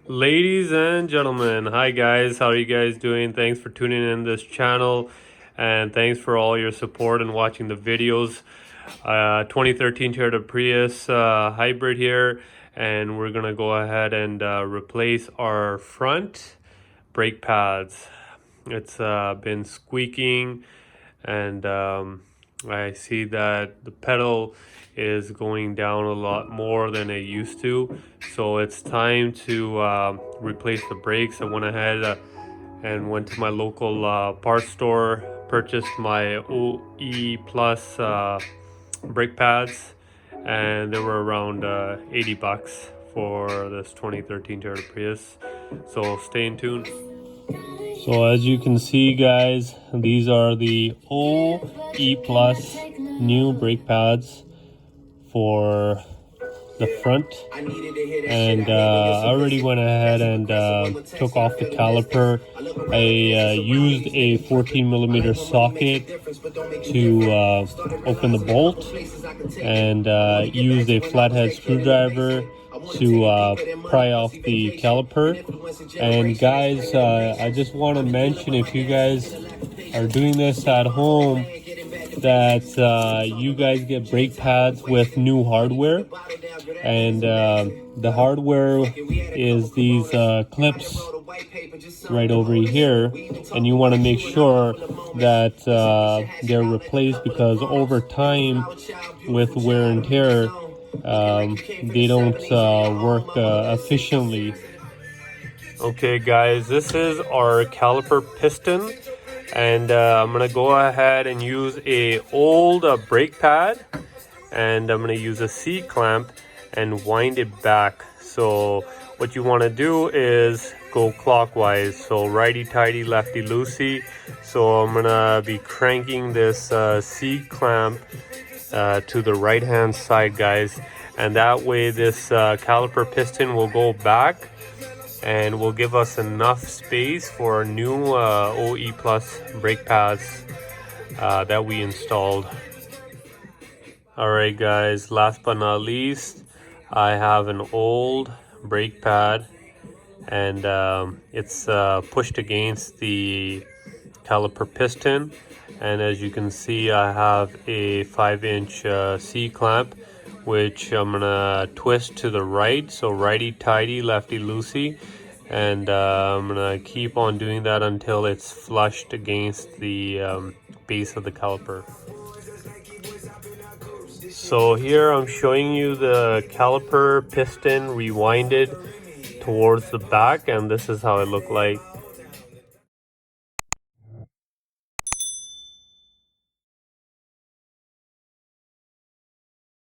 Ladies and gentlemen, hi guys, how are you guys doing? Thanks for tuning in this channel and thanks for all your support and watching the videos. 2013 Toyota Prius hybrid here, and we're gonna go ahead and replace our front brake pads. It's been squeaking, and I see that the pedal is going down a lot more than it used to, so it's time to replace the brakes. I went ahead and went to my local parts store, purchased my OE Plus brake pads, and they were around 80 bucks for this 2013 Toyota Prius, so stay in tune. So as you can see guys, these are the OE Plus new brake pads for the front, and I already went ahead and took off the caliper. I used a 14mm socket to open the bolt, and used a flathead screwdriver to pry off the caliper. And guys, I just want to mention, if you guys are doing this at home, that you guys get brake pads with new hardware, and the hardware is these clips right over here, and you want to make sure that they're replaced, because over time with wear and tear they don't work efficiently. Okay guys, this is our caliper piston, and I'm gonna go ahead and use a old brake pad, and I'm gonna use a C-clamp and wind it back. So what you want to do is go clockwise, so righty-tighty, lefty-loosey. So I'm gonna be cranking this C-clamp to the right-hand side, guys, and that way this caliper piston will go back and will give us enough space for our new OE Plus brake pads that we installed. Alright guys, last but not least, I have an old brake pad, and it's pushed against the caliper piston, and as you can see I have a 5-inch C-clamp, which I'm gonna twist to the right, so righty-tighty, lefty-loosey, and I'm gonna keep on doing that until it's flushed against the base of the caliper. So here I'm showing you the caliper piston rewinded towards the back, and this is how it looked like.